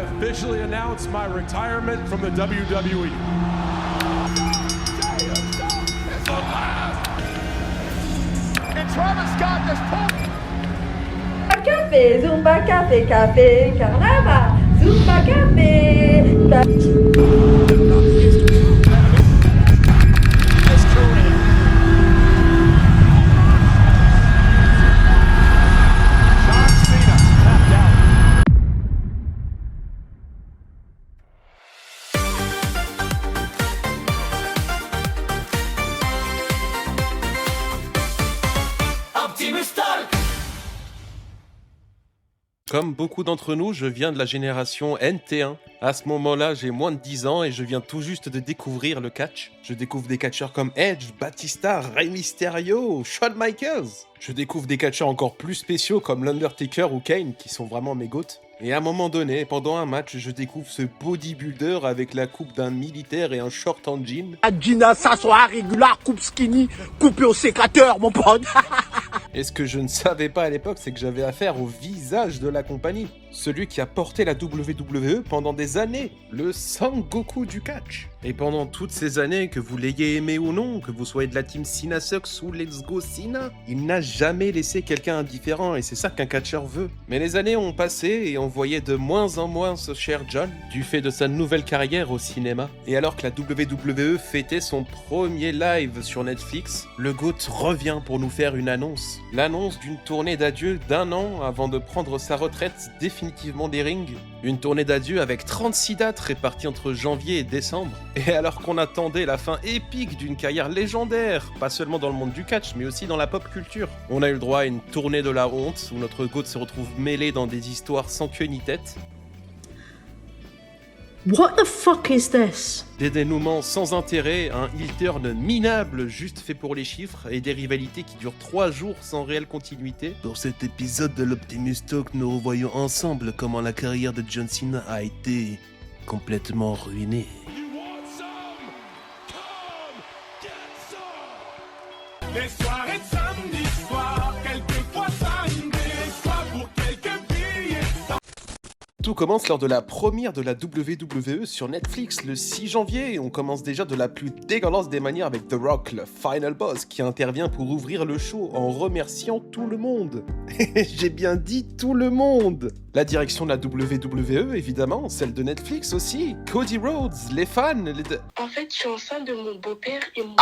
officially announce my retirement from the WWE. And Travis Scott has pulled. Café, Zumba café, café, carnaval, Zumba café. Comme beaucoup d'entre nous, je viens de la génération NT1. À ce moment-là, j'ai moins de 10 ans et je viens tout juste de découvrir le catch. Je découvre des catcheurs comme Edge, Batista, Rey Mysterio, Shawn Michaels. Je découvre des catcheurs encore plus spéciaux comme l'Undertaker ou Kane, qui sont vraiment mes goats. Et à un moment donné, pendant un match, je découvre ce bodybuilder avec la coupe d'un militaire et un short en jean. Gina, ça soit régulière, coupe skinny, coupé au sécateur, mon pote. Et ce que je ne savais pas à l'époque, c'est que j'avais affaire au visage de la compagnie. Celui qui a porté la WWE pendant des années, le Sangoku du catch. Et pendant toutes ces années, que vous l'ayez aimé ou non, que vous soyez de la team Cena Sucks ou Let's Go Cena, il n'a jamais laissé quelqu'un indifférent et c'est ça qu'un catcheur veut. Mais les années ont passé et on voyait de moins en moins ce cher John, du fait de sa nouvelle carrière au cinéma. Et alors que la WWE fêtait son premier live sur Netflix, le GOAT revient pour nous faire une annonce. L'annonce d'une tournée d'adieu d'1 an avant de prendre sa retraite définitivement des rings. Une tournée d'adieu avec 36 dates réparties entre janvier et décembre. Et alors qu'on attendait la fin épique d'une carrière légendaire, pas seulement dans le monde du catch, mais aussi dans la pop culture. On a eu le droit à une tournée de la honte, où notre GOAT se retrouve mêlé dans des histoires sans queue ni tête. What the fuck is this? Des dénouements sans intérêt, un heel turn minable juste fait pour les chiffres et des rivalités qui durent 3 jours sans réelle continuité. Dans cet épisode de l'Optimus Talk, nous revoyons ensemble comment la carrière de John Cena a été complètement ruinée. Les soirées de samedi soir, quelquefois samedi soir pour quelques billets. Tout commence lors de la première de la WWE sur Netflix le 6 janvier et on commence déjà de la plus dégueulasse des manières avec The Rock, le final boss, qui intervient pour ouvrir le show en remerciant tout le monde. J'ai bien dit tout le monde. La direction de la WWE, évidemment, celle de Netflix aussi, Cody Rhodes, les fans, En fait, je suis enceinte de mon beau-père et mon...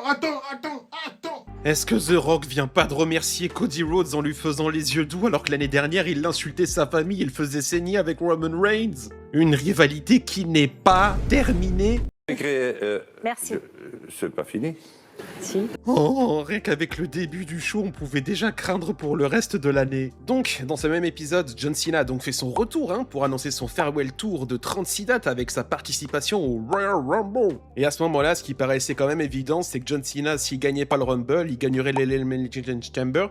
Attends. Est-ce que The Rock vient pas de remercier Cody Rhodes en lui faisant les yeux doux alors que l'année dernière il insultait sa famille et le faisait saigner avec Roman Reigns? Une rivalité qui n'est pas terminée. Merci. C'est pas fini. Si. Oh, rien qu'avec le début du show, on pouvait déjà craindre pour le reste de l'année. Donc, dans ce même épisode, John Cena a donc fait son retour pour annoncer son farewell tour de 36 dates avec sa participation au Royal Rumble. Et à ce moment-là, ce qui paraissait quand même évident, c'est que John Cena, s'il gagnait pas le Rumble, il gagnerait l'Elimination Chamber.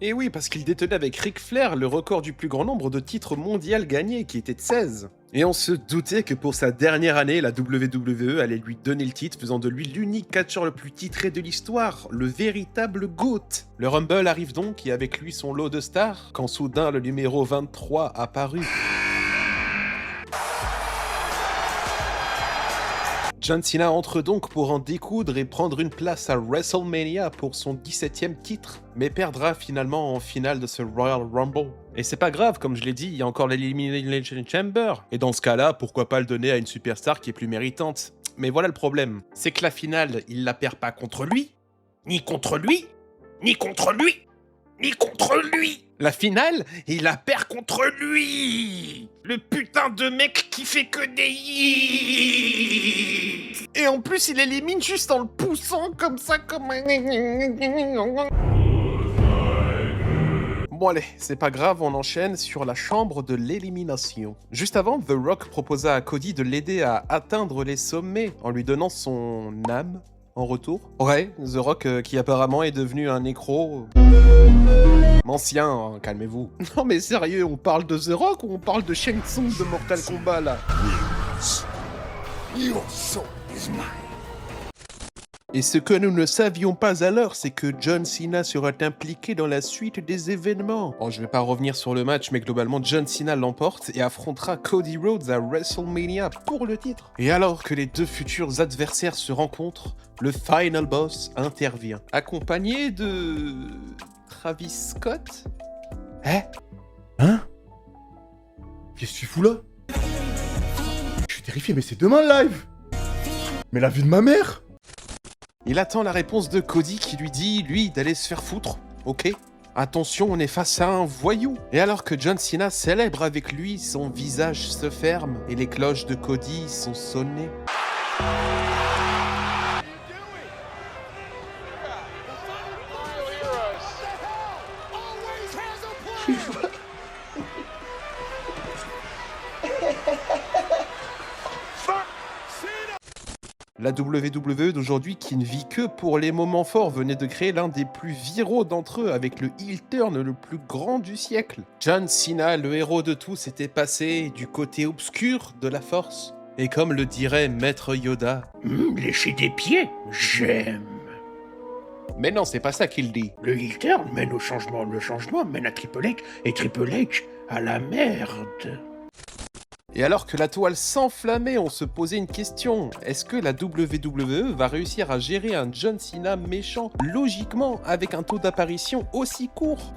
Et oui, parce qu'il détenait avec Ric Flair le record du plus grand nombre de titres mondiaux gagnés, qui était de 16. Et on se doutait que pour sa dernière année, la WWE allait lui donner le titre, faisant de lui l'unique catcheur le plus titré de l'histoire, le véritable GOAT. Le Rumble arrive donc, et avec lui son lot de stars, quand soudain le numéro 23 apparut. John Cena entre donc pour en découdre et prendre une place à WrestleMania pour son 17e titre, mais perdra finalement en finale de ce Royal Rumble. Et c'est pas grave, comme je l'ai dit, il y a encore l'Elimination Chamber. Et dans ce cas-là, pourquoi pas le donner à une superstar qui est plus méritante? Mais voilà le problème, c'est que la finale, il la perd pas contre lui, ni contre lui, ni contre lui, ni contre lui. La finale, il la perd contre lui. Le putain de mec qui fait que des hits. Et en plus, il élimine juste en le poussant comme ça, comme un... Bon allez, c'est pas grave, on enchaîne sur la chambre de l'élimination. Juste avant, The Rock proposa à Cody de l'aider à atteindre les sommets en lui donnant son âme en retour. Ouais, The Rock qui apparemment est devenu un nécro... ancien, hein, calmez-vous. Non mais sérieux, on parle de The Rock ou on parle de Shang Tsung de Mortal Kombat là? Your soul is mine. Et ce que nous ne savions pas alors, c'est que John Cena sera impliqué dans la suite des événements. Bon, je vais pas revenir sur le match, mais globalement, John Cena l'emporte et affrontera Cody Rhodes à WrestleMania pour le titre. Et alors que les deux futurs adversaires se rencontrent, le Final Boss intervient, accompagné de... Travis Scott? Hein? Qu'est-ce que tu fous là? Je suis terrifié, mais c'est demain le live! Mais la vie de ma mère! Il attend la réponse de Cody qui lui dit, lui, d'aller se faire foutre, ok? Attention, on est face à un voyou. Et alors que John Cena célèbre avec lui, son visage se ferme et les cloches de Cody sont sonnées. La WWE d'aujourd'hui, qui ne vit que pour les moments forts, venait de créer l'un des plus viraux d'entre eux avec le heel turn le plus grand du siècle. John Cena, le héros de tous, était passé du côté obscur de la force. Et comme le dirait Maître Yoda, Lécher des pieds, j'aime. mais non, c'est pas ça qu'il dit. Le heel turn mène au changement, le changement mène à Triple H, et Triple H à la merde. Et alors que la toile s'enflammait, on se posait une question. Est-ce que la WWE va réussir à gérer un John Cena méchant logiquement avec un taux d'apparition aussi court?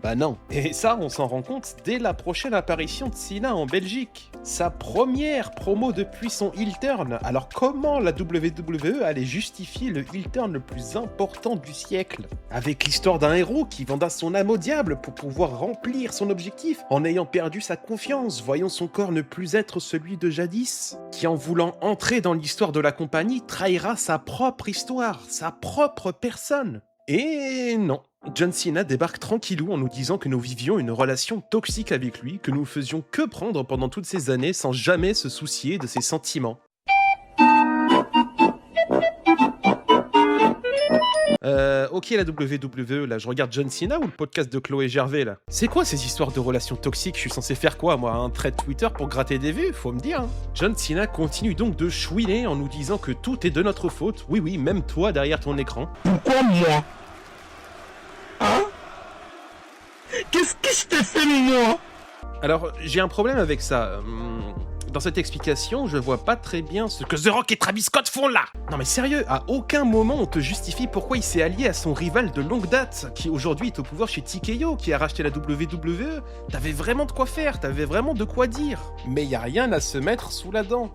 Bah non. Et ça, on s'en rend compte dès la prochaine apparition de Cena en Belgique. Sa première promo depuis son heel turn. Alors comment la WWE allait justifier le heel turn le plus important du siècle? Avec l'histoire d'un héros qui venda son âme au diable pour pouvoir remplir son objectif en ayant perdu sa confiance, voyant son corps ne plus être celui de jadis, qui en voulant entrer dans l'histoire de la compagnie trahira sa propre histoire, sa propre personne. Et non, John Cena débarque tranquillou en nous disant que nous vivions une relation toxique avec lui, que nous faisions que prendre pendant toutes ces années sans jamais se soucier de ses sentiments. Ok la WWE, là, je regarde John Cena ou le podcast de Chloé Gervais, là? C'est quoi ces histoires de relations toxiques? Je suis censé faire quoi, moi? Un thread Twitter pour gratter des vues? Faut me dire, hein. John Cena continue donc de chouiner en nous disant que tout est de notre faute. Oui, oui, même toi derrière ton écran. Pourquoi moi? Hein? Qu'est-ce que je t'ai fait, moi? Alors, j'ai un problème avec ça. Dans cette explication, je vois pas très bien ce que The Rock et Travis Scott font là. Non mais sérieux, à aucun moment on te justifie pourquoi il s'est allié à son rival de longue date, qui aujourd'hui est au pouvoir chez TKO, qui a racheté la WWE. T'avais vraiment de quoi faire, t'avais vraiment de quoi dire. Mais y a rien à se mettre sous la dent.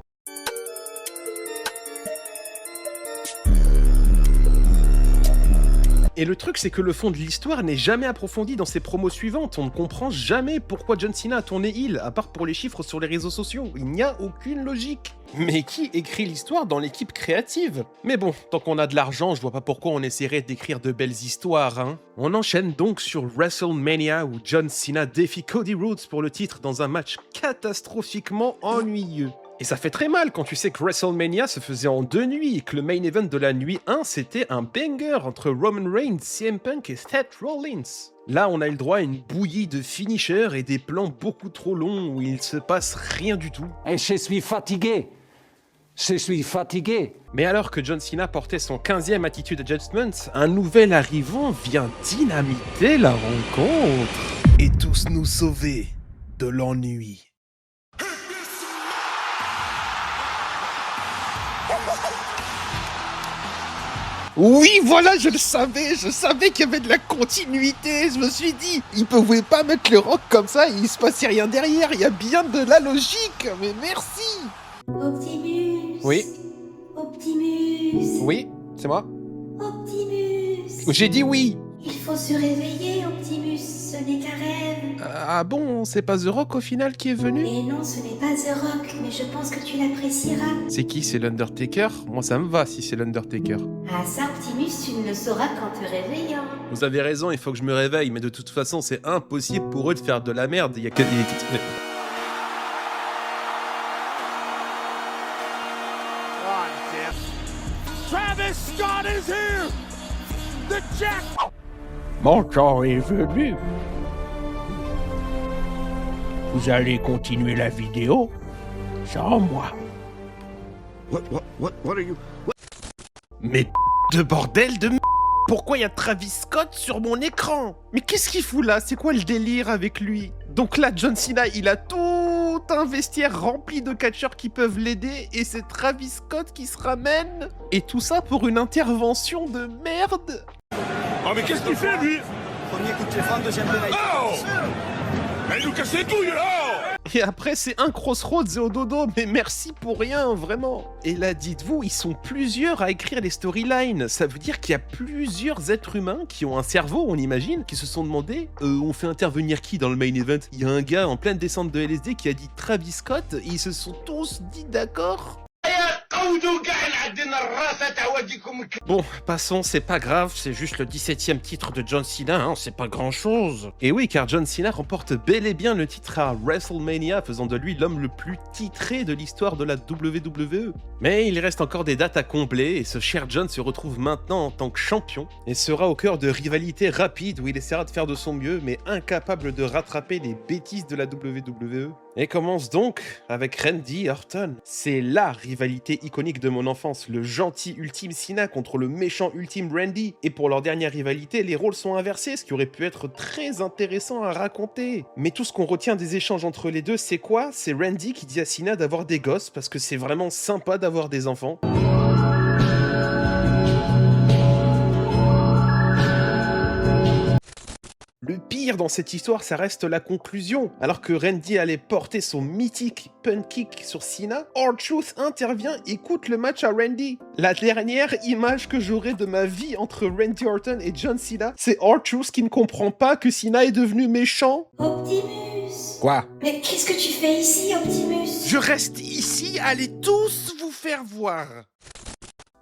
Et le truc, c'est que le fond de l'histoire n'est jamais approfondi dans ses promos suivantes. On ne comprend jamais pourquoi John Cena a tourné heel, à part pour les chiffres sur les réseaux sociaux. Il n'y a aucune logique. Mais qui écrit l'histoire dans l'équipe créative? Mais bon, tant qu'on a de l'argent, je vois pas pourquoi on essaierait d'écrire de belles histoires, hein. On enchaîne donc sur WrestleMania, où John Cena défie Cody Rhodes pour le titre dans un match catastrophiquement ennuyeux. Et ça fait très mal quand tu sais que WrestleMania se faisait en 2 nuits et que le main event de la nuit 1 c'était un banger entre Roman Reigns, CM Punk et Seth Rollins. Là on a eu le droit à une bouillie de finishers et des plans beaucoup trop longs où il se passe rien du tout. Et je suis fatigué. Je suis fatigué. Mais alors que John Cena portait son 15e Attitude Adjustment, un nouvel arrivant vient dynamiter la rencontre et tous nous sauver de l'ennui. Oui, voilà, je savais qu'il y avait de la continuité, je me suis dit, ils pouvaient pas mettre le Rock comme ça, il se passait rien derrière, il y a bien de la logique, mais merci. Optimus. Oui. Optimus. Oui, c'est moi. Optimus. J'ai dit oui. Il faut se réveiller, Optimus, ce n'est qu'un rêve. Ah bon, c'est pas The Rock au final qui est venu? Et non, ce n'est pas The Rock, mais je pense que tu l'apprécieras. C'est qui, c'est l'Undertaker? Moi ça me va si c'est l'Undertaker. Ah ça, Optimus, tu ne le sauras qu'en te réveillant. Vous avez raison, il faut que je me réveille, mais de toute façon c'est impossible pour eux de faire de la merde, il y a que... Travis Scott is here! The Jack... Mon temps est venu. Vous allez continuer la vidéo sans moi. What are you... Mais de bordel de pourquoi y a Travis Scott sur mon écran? Mais qu'est-ce qu'il fout là? C'est quoi le délire avec lui? Donc là, John Cena, il a tout un vestiaire rempli de catcheurs qui peuvent l'aider et c'est Travis Scott qui se ramène? Et tout ça pour une intervention de merde? Oh, mais qu'est-ce qu'il fait, lui? Premier coup de téléphone, deuxième pénalité. Oh! Mais il nous casse les couilles, là! Et après, c'est un Crossroads et au dodo, mais merci pour rien, vraiment. Et là, dites-vous, ils sont plusieurs à écrire les storylines. Ça veut dire qu'il y a plusieurs êtres humains qui ont un cerveau, on imagine, qui se sont demandé on fait intervenir qui dans le main event? Il y a un gars en pleine descente de LSD qui a dit Travis Scott, et ils se sont tous dit d'accord. Bon, passons, c'est pas grave, c'est juste le 17e titre de John Cena, hein, c'est pas grand chose. Et oui, car John Cena remporte bel et bien le titre à WrestleMania, faisant de lui l'homme le plus titré de l'histoire de la WWE. Mais il reste encore des dates à combler, et ce cher John se retrouve maintenant en tant que champion, et sera au cœur de rivalités rapides où il essaiera de faire de son mieux, mais incapable de rattraper les bêtises de la WWE. Et commence donc avec Randy Orton. C'est LA rivalité iconique de mon enfance, le gentil ultime Cena contre le méchant ultime Randy. Et pour leur dernière rivalité, les rôles sont inversés, ce qui aurait pu être très intéressant à raconter. Mais tout ce qu'on retient des échanges entre les deux, c'est quoi? C'est Randy qui dit à Cena d'avoir des gosses, parce que c'est vraiment sympa d'avoir des enfants. Le pire dans cette histoire, ça reste la conclusion. Alors que Randy allait porter son mythique punt kick sur Cena, R-Truth intervient et coûte le match à Randy. La dernière image que j'aurai de ma vie entre Randy Orton et John Cena, c'est R-Truth qui ne comprend pas que Cena est devenu méchant. Optimus. Quoi? Mais qu'est-ce que tu fais ici, Optimus? Je reste ici, allez tous vous faire voir.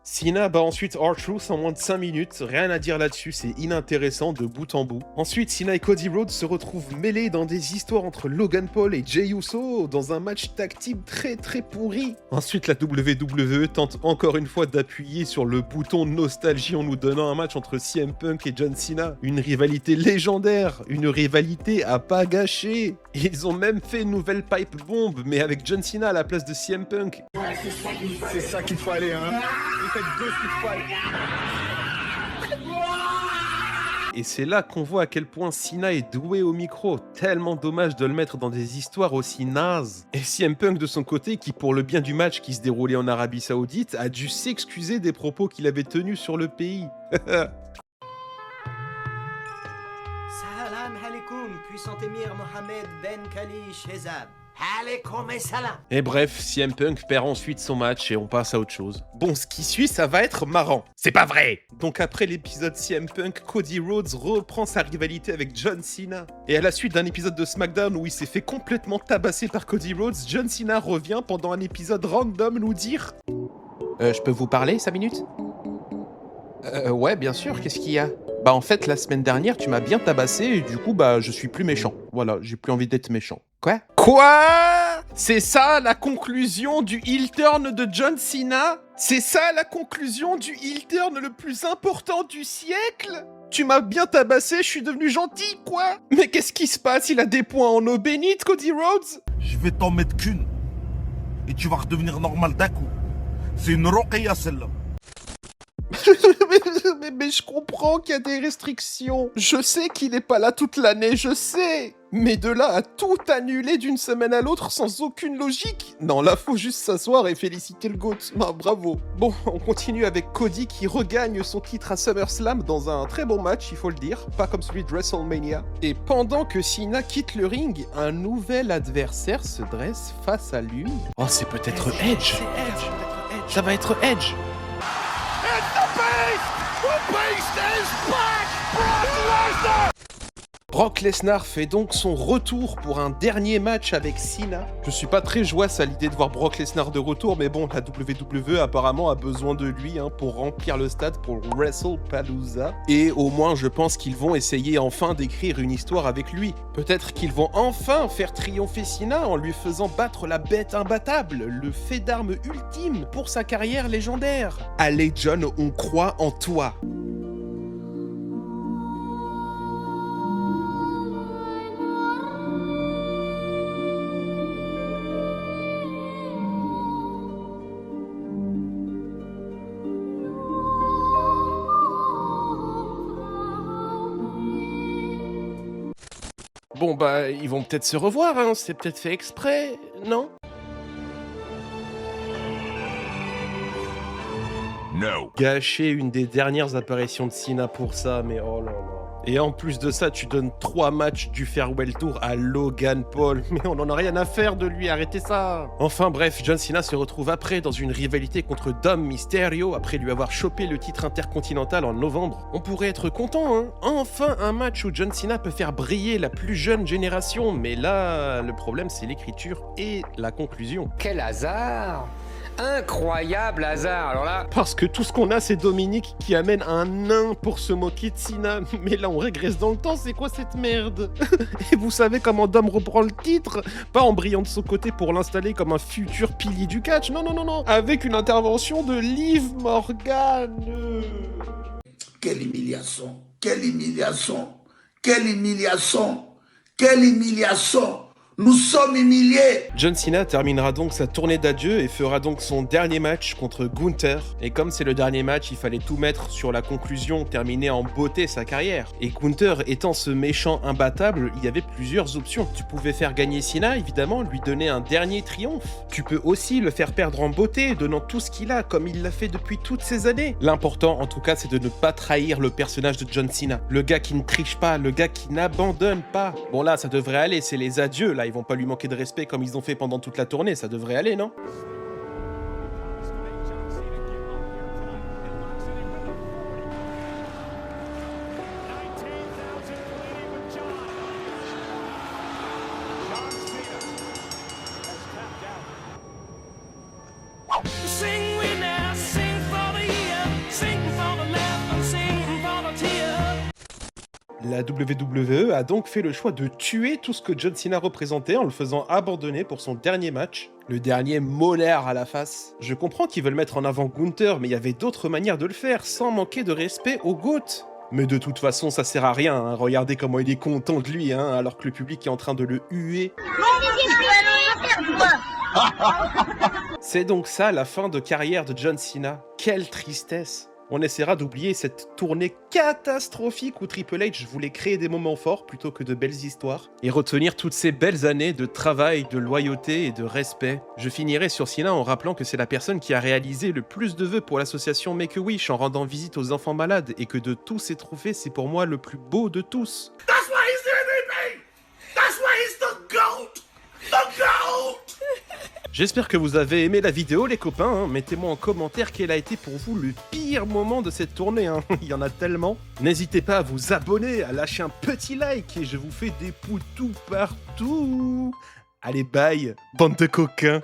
Cena bat ensuite R-Truth en moins de 5 minutes, rien à dire là-dessus, c'est inintéressant de bout en bout. Ensuite, Cena et Cody Rhodes se retrouvent mêlés dans des histoires entre Logan Paul et Jey Uso dans un match tag team très pourri. Ensuite, la WWE tente encore une fois d'appuyer sur le bouton nostalgie en nous donnant un match entre CM Punk et John Cena. Une rivalité légendaire, une rivalité à pas gâcher. Ils ont même fait une nouvelle pipe bomb, mais avec John Cena à la place de CM Punk. C'est ça qu'il fallait, hein. Et c'est là qu'on voit à quel point Cena est doué au micro, tellement dommage de le mettre dans des histoires aussi nazes. Et CM Punk de son côté, qui pour le bien du match qui se déroulait en Arabie Saoudite, a dû s'excuser des propos qu'il avait tenus sur le pays. Salam alaikum, puissant émir Mohamed Ben Kali Shehzad. Et bref, CM Punk perd ensuite son match et on passe à autre chose. Bon, ce qui suit, ça va être marrant. C'est pas vrai! Donc après l'épisode CM Punk, Cody Rhodes reprend sa rivalité avec John Cena. Et à la suite d'un épisode de SmackDown où il s'est fait complètement tabasser par Cody Rhodes, John Cena revient pendant un épisode random nous dire je peux vous parler 5 minutes? Ouais, bien sûr, qu'est-ce qu'il y a? Bah en fait, la semaine dernière, tu m'as bien tabassé et du coup, bah je suis plus méchant. Voilà, j'ai plus envie d'être méchant. Quoi? C'est ça la conclusion du heel turn de John Cena? C'est ça la conclusion du heel turn le plus important du siècle? Tu m'as bien tabassé, je suis devenu gentil, quoi? Mais qu'est-ce qui se passe? Il a des points en eau bénite, Cody Rhodes? Je vais t'en mettre qu'une. Et tu vas redevenir normal d'un coup. C'est une roquilla, celle-là. mais je comprends qu'il y a des restrictions. Je sais qu'il est pas là toute l'année, je sais. Mais de là à tout annuler d'une semaine à l'autre sans aucune logique? Non, là, faut juste s'asseoir et féliciter le GOAT. Ah, bravo. Bon, on continue avec Cody qui regagne son titre à SummerSlam dans un très bon match, il faut le dire. Pas comme celui de WrestleMania. Et pendant que Cena quitte le ring, un nouvel adversaire se dresse face à lui. Oh, c'est peut-être Edge. Ça va être Edge. Brock Lesnar fait donc son retour pour un dernier match avec Cena. Je suis pas très joyeux à l'idée de voir Brock Lesnar de retour, mais bon, la WWE apparemment a besoin de lui pour remplir le stade pour WrestlePalooza. Et au moins, je pense qu'ils vont essayer enfin d'écrire une histoire avec lui. Peut-être qu'ils vont enfin faire triompher Cena en lui faisant battre la bête imbattable, le fait d'armes ultime pour sa carrière légendaire. Allez John, on croit en toi. Bon bah, ils vont peut-être se revoir, hein, c'est peut-être fait exprès, non? No. Gâcher une des dernières apparitions de Cena pour ça, mais oh là là. Et en plus de ça, tu donnes 3 matchs du Farewell Tour à Logan Paul. Mais on en a rien à faire de lui, arrêtez ça. Enfin bref, John Cena se retrouve après dans une rivalité contre Dom Mysterio après lui avoir chopé le titre intercontinental en novembre. On pourrait être content, hein. Enfin un match où John Cena peut faire briller la plus jeune génération. Mais là, le problème c'est l'écriture et la conclusion. Quel hasard! Incroyable hasard, alors là... Parce que tout ce qu'on a, c'est Dominique qui amène un nain pour se moquer de Cena. Mais là, on régresse dans le temps, c'est quoi cette merde? Et vous savez comment Dom reprend le titre? Pas en brillant de son côté pour l'installer comme un futur pilier du catch, non, non, non, non. Avec une intervention de Liv Morgan. Quelle humiliation! Quelle humiliation! Quelle humiliation! Quelle humiliation! Nous sommes humiliés! John Cena terminera donc sa tournée d'adieu et fera donc son dernier match contre Gunther. Et comme c'est le dernier match, il fallait tout mettre sur la conclusion, terminer en beauté sa carrière. Et Gunther étant ce méchant imbattable, il y avait plusieurs options. Tu pouvais faire gagner Cena, évidemment, lui donner un dernier triomphe. Tu peux aussi le faire perdre en beauté, donnant tout ce qu'il a, comme il l'a fait depuis toutes ces années. L'important, en tout cas, c'est de ne pas trahir le personnage de John Cena. Le gars qui ne triche pas, le gars qui n'abandonne pas. Bon là, ça devrait aller, c'est les adieux, là. Ils vont pas lui manquer de respect comme ils ont fait pendant toute la tournée, ça devrait aller, non? La WWE a donc fait le choix de tuer tout ce que John Cena représentait en le faisant abandonner pour son dernier match. Le dernier molaire à la face. Je comprends qu'ils veulent mettre en avant Gunther, mais il y avait d'autres manières de le faire, sans manquer de respect au GOAT. Mais de toute façon, ça sert à rien, hein. Regardez comment il est content de lui, hein, alors que le public est en train de le huer. C'est donc ça la fin de carrière de John Cena. Quelle tristesse! On essaiera d'oublier cette tournée catastrophique où Triple H voulait créer des moments forts plutôt que de belles histoires, et retenir toutes ces belles années de travail, de loyauté et de respect. Je finirai sur Cena en rappelant que c'est la personne qui a réalisé le plus de vœux pour l'association Make-A-Wish en rendant visite aux enfants malades, et que de tous ces trophées, c'est pour moi le plus beau de tous. That's why he's the MVP! That's why he's the GOAT! The GOAT! J'espère que vous avez aimé la vidéo les copains, hein. Mettez-moi en commentaire quel a été pour vous le pire moment de cette tournée, hein. Il y en a tellement. N'hésitez pas à vous abonner, à lâcher un petit like et je vous fais des poutous partout. Allez bye, bande de coquins.